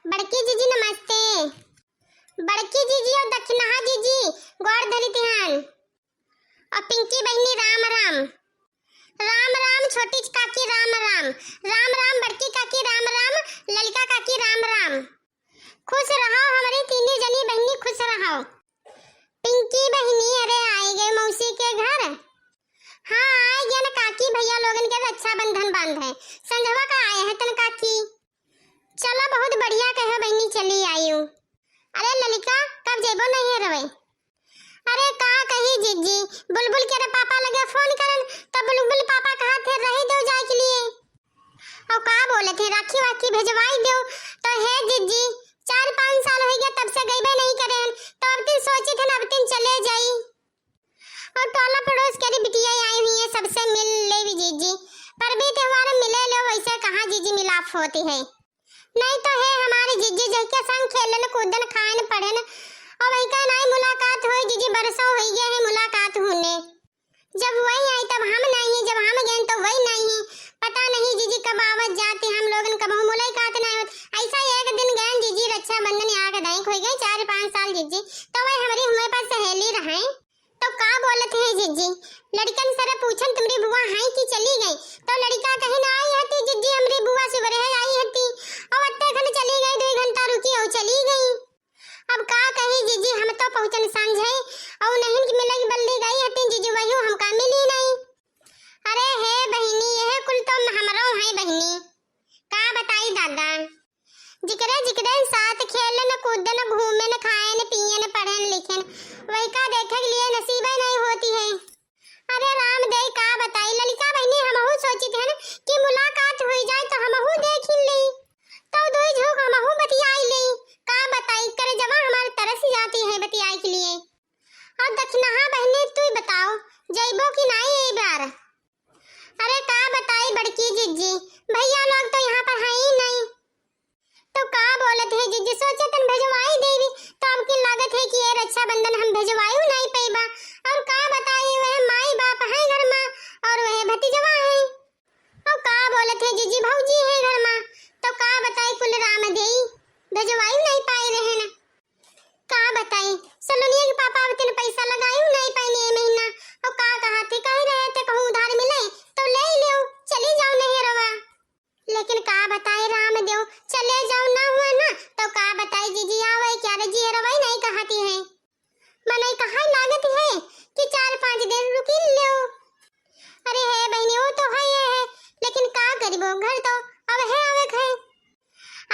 बड़की जीजी नमस्ते। बड़की जीजी और दक्षिणा जीजी गौर धरी ध्यान और पिंकी बहनी राम राम। राम राम छोटी काकी राम राम। राम राम बड़की काकी राम राम। ललिका काकी राम राम। खुश रहो हमारी तीनों जनी बहनी खुश रहो। पिंकी बहनी अरे आए गए मौसी के घर। हाँ आए गए ना काकी भैया लोगन के रक्षाबंधन बांध है संझवा का आए हैं तन काकी। चलो बहुत बढ़िया कहो बहनी चली आई हूँ। अरे ललिका कब जेबो नहीं रवे। अरे का कही जीजी बुलबुल के पापा लगे फोन करन तब बुलबुल पापा कहा थे रही दो जाए के लिए और का बोले थे राखी वाखी भेजवाई दो तो है जीजी 4-5 साल हो गया तब से गईबे नहीं करे तो अब दिन सोचे थे ना अब दिन चले जाई और टोला पड़ोस के बिटिया आई हुई है सबसे मिल ले भी जीजी पर भी त्योहार मिले लो वैसे कहाँ जीजी मिलाप होती है। नहीं तो है हमारे जीजी जी के संग खेलन कूदन खान पढ़न और वही का नहीं मुलाकात हुई जीजी बरसों हो गया है मुलाकात होने। जब वही आई तब हम नहीं जब हम गए तो वही नहीं पता नहीं जीजी कब आवत जाते हम लोगन कब मुलाकात नहीं होत। ऐसा एक दिन गए जीजी रक्षाबंधन आके दाई हो गए 4-5 साल जीजी तो वही हमारी हमारे पास सहेली रहे तो का बोलते हैं जीजी लड़कन सर पूछन तुम्हारी बुआ है कि चली गई तो लड़का कहीं ना आई हती जीजी हमारी बुआ सुबह आई हती और अत्ते खन चली गई 2 घंटा रुकी और चली गई। अब का कही जीजी हम तो पहुंचन सांझे और नहीं कि मिलगी बल्ली गई हती जीजी वही हमका मिली नहीं। अरे हे बहनी यह कुल तो हमरो है बहनी का बताई दादा जिकरे जिकरे साथ खेलन कूदन घूमन खाएन पियन पढ़न लिखन वही का देखे के लिए नसीब नहीं होती है। अरे राम दे का बताई ललिका बहनी हमहू सोची थे कि मुलाकात हुई जाए तो हमहू देख ले तो दो झोंक हमहू बतियाई ले का बताई कर जवा हमारे तरस जाती है बतियाई के लिए। और दक्षिणा बहनी तू बताओ जइबो कि नहीं ए बार। अरे का बताई बड़की जीजी भैया लोग तो यहाँ पर है ही नहीं तो का बोलत है जीजी सोचे तन भेजवाई देवी तो हमकी लागत है कि ये रक्षाबंधन हम भेजवाई नहीं पैबा और का बताई वह माई बाप है घर में और वह भतीजवा है और का बोलत है जीजी भौजी है घर में तो का बताई कुल राम देई भेजवाई नहीं पाए रहे न का बताई सलोनिया के पापा तन पैसा लगाई नहीं पाए महीना और का कहा थे कह रहे थे कहूं उधार मिले तो ले लो चली जाओ नहीं रवा लेकिन का बताए राम देव चले जाओ ना हुआ ना तो का बताई जीजी आवे क्या रे जी रवाई नहीं कहती है मने कहा लागत है कि 4-5 दिन रुकी लो। अरे है बहनी वो तो है लेकिन का करिबो घर तो अब है आवे है।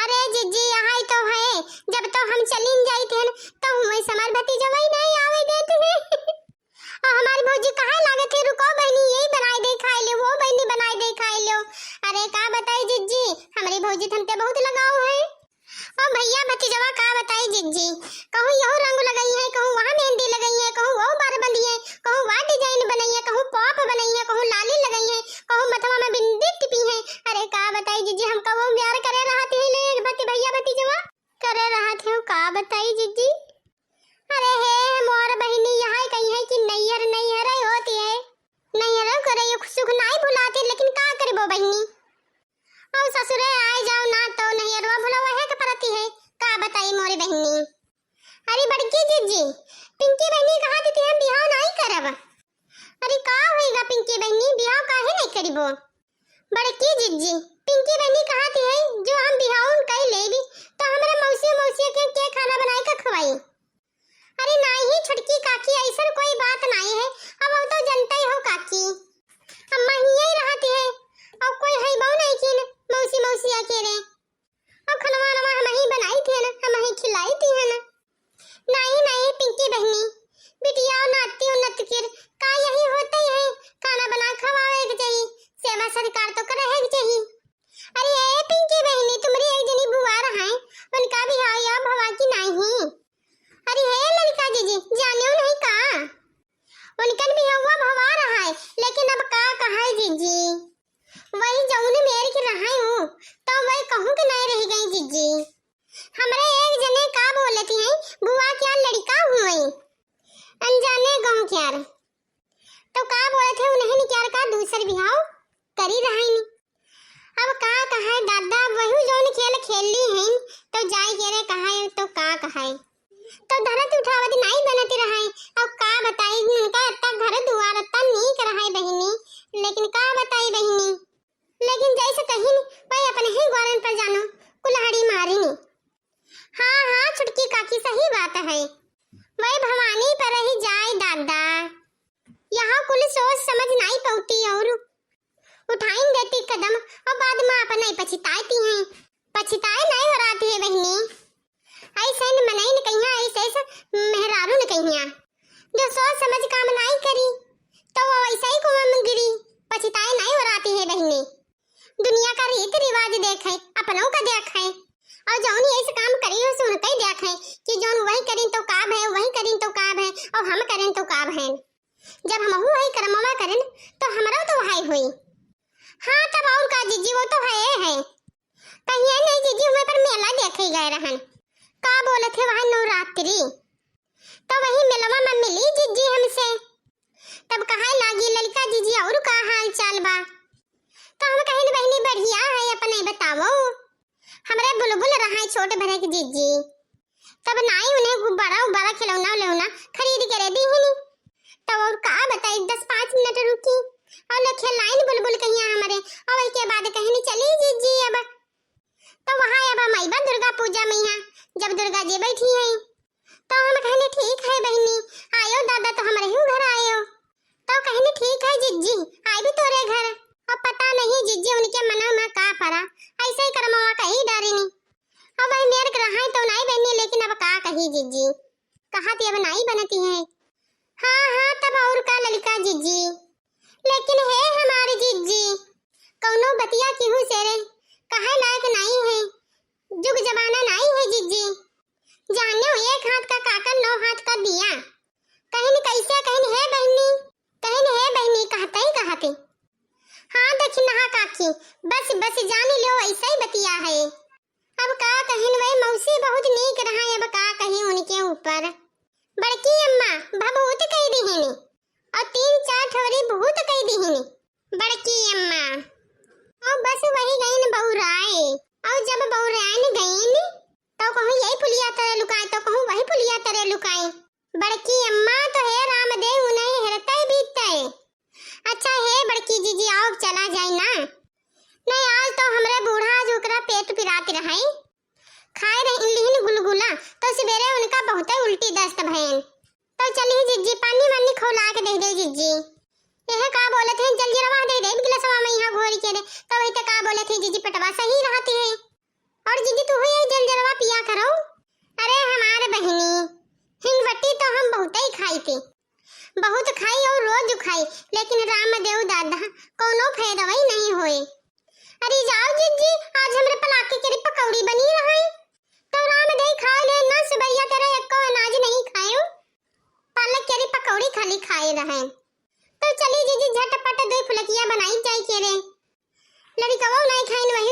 अरे जीजी यहाँ तो है जब तो हम चलीन जाई थे तो हुए समार भतीजा वही नहीं आवे देते हैं और हमारी भौजी कहाँ लागत है रुको बहनी यही बनाई दे खाई ले वो बहनी बनाई दे खाई लो। अरे का बताई जीजी हमारी भौजी थमते बहुत लगाव है और भैया भतीजवा का बताई जीजी कहूँ यहो रंग लगाई है कहूँ वहाँ मेहंदी लगाई है कहूँ वो बार बंदी है कहूँ वहाँ डिजाइन बनाई है कहूँ पॉप बनाई है कहूँ लाली लगाई है कहूँ मथवा में बिंदी टिपी है। अरे का बताई जीजी हमका वो प्यार करे रहते हैं भती भैया भतीजवा करे रहते हो का बताई जीजी। अरे हे मोर बहनी यहाँ कही है कि नइहर नइहर होती है नइहर करे सुख नहीं भुलाती लेकिन का करबो बहनी और ससुरे आए जाओ ना तो नइहरवा भुलावा है के परती है का बताई मोरी बहनी। अरे बड़की जीजी पिंकी बहनी कहा थी हम बियाह नहीं करब। अरे का होएगा पिंकी बहनी बियाह काहे नहीं करिबो। बड़की जीजी पिंकी बहनी कहा थी जो हम बियाह कर लेबी तो हमरा मौसी के खाना बनाए के खवाई। अरे नहीं छुटकी काकी ऐसा कोई बात नहीं है अब हम तो जनता ही हो काकी अम्मा यही रहती है और कोई है बहु नहीं की मौसी अकेले और खनवा नवा हम ही बनाई थी ना हम ही खिलाई थी है ना। नहीं पिंकी बहनी बिटिया नाती नतकिर का यही होता है खाना बना खवावे के चाहिए सेवा सत्कार तो करे के चाहिए। अरे ए पिंकी बहनी तुम्हारी एक जनी बुआ रहा है तो जाई के रे कहाए तो का कहाए तो धरत उठावत नहीं बनती रहाई। अब का बताई उनका अत्ता घर दुआर अत्ता नहीं कराई बहिनी, लेकिन का बताई बहिनी, लेकिन जैसे कहीं वही अपने ही ग्वारन पर जानो कुल्हाड़ी मारिनी। हाँ हाँ छुटकी काकी सही बात है, वही भवानी पर ही जाए दादा, यहाँ कुल सोच समझ नहीं पाती और उठाई देती कदम और बाद में अपने पछताती हैं। पछताए नहीं हो रही है बहनी, ऐसे न मनाई न कहिया, ऐसे मेहरारू न कहिया, जो सोच समझ काम नहीं करी तो वो वैसे ही कुआं में गिरी। पछताए नहीं हो रही है बहनी, दुनिया का रीति रिवाज देखे, अपनों का देखे, और जौन ऐसे काम करी हो सुनते ही देखे कि जौन वही करें तो काब है, वही करें तो काब है, और हम करें तो काब है। जब हम वही कर्मवा करें तो हमारा तो वही हुई। हाँ तब और का जीजी, वो तो है कहीं नहीं जीजी, हुए पर मेला देखे गए रहन, का बोले थे वहां नवरात्रि, तो वही मेलवा में मिली जीजी हमसे, तब कहा लागी लड़का जीजी और का हाल चाल बा, तो हम कहीं बहनी बढ़िया है, अपने बताओ। हमरे बुलबुल रहा छोटे भरे के जीजी, तब नाई उन्हें गुब्बारा उब्बारा खिलौना उलौना खरीद के दी ही नहीं, तब और का बताई 10-5 मिनट रुकी और लखे लाइन बुलबुल कहिया हमारे, और के बाद कहनी चली जीजी अब तो वहां अब हम आईबा दुर्गा पूजा में, यहाँ जब दुर्गा जी बैठी है तो हम कहने ठीक है बहनी, आयो दादा तो हमारे ही घर आयो, तो कहने ठीक है जीजी आई भी तोरे घर। अब पता नहीं जीजी उनके मन में का पड़ा, ऐसे ही कर्मवा कहीं डरी नहीं, अब भाई मेरे रहा तो नहीं बहनी, लेकिन अब का कही जीजी, कहा थी अब नहीं बनती है। हाँ हाँ तब और का ललिका जीजी, लेकिन है हमारी जीजी कौनो बतिया की हूँ सेरे कहे लायक नहीं है, जुग जमाना नहीं है जीजी, जानने हो एक हाथ का काकर 9 हाथ का दिया, कहीं न कैसे कहीं है बहनी, कहीं है बहनी कहते। हाँ देखी नहा काकी बस बस जान लो ऐसा ही बतिया है, अब का कहीं वही मौसी बहुत नीक रहा, अब का कहीं उनके ऊपर बड़की अम्मा भभूत कह दी है और 3-4 ठोरी भूत कह दी है बड़की अम्मा, और बस वही गई न बहुराए, और जब बहुराए न गई तो कहूँ यही पुलिया तरह लुकाए, तो कहूँ वही पुलिया तरह लुकाए। बड़की अम्मा तो है रामदेव उन्हें हेरता ही बीतता है। अच्छा है बड़की जीजी आओ चला जाए ना, नहीं आज तो हमरे बूढ़ा जोकरा पेट पिरात रहे, खाए रही लिहिन गुलगुला तो सवेरे उनका बहुत उल्टी दस्त भयन, तो चली जीजी पानी वानी खौला के दे दे जीजी, यह का बोले थे जल्दी रवा दे दे गिलासवा में यहाँ घोरी के दे, तो वही तो का बोले थे जीजी पटवा सही रहती है, और जीजी तू ही जल्दी रवा पिया करो। अरे हमारे बहनी हिंगवटी तो हम बहुत ही खाई थी, बहुत खाई और रोज खाई, लेकिन रामदेव दादा कोनो फायदा वही नहीं होए। अरे जाओ जीजी आज हमरे पलाकी के पकौड़ी बनी रही, तो रामदेव खा ले ना सुबैया तेरा एको अनाज नहीं खायो, पालक के पकौड़ी खाली खाए रहे, तो चली जीजी झटपट 2 फुलकिया बनाई जाए के रे, लड़कवा नहीं खाइन वही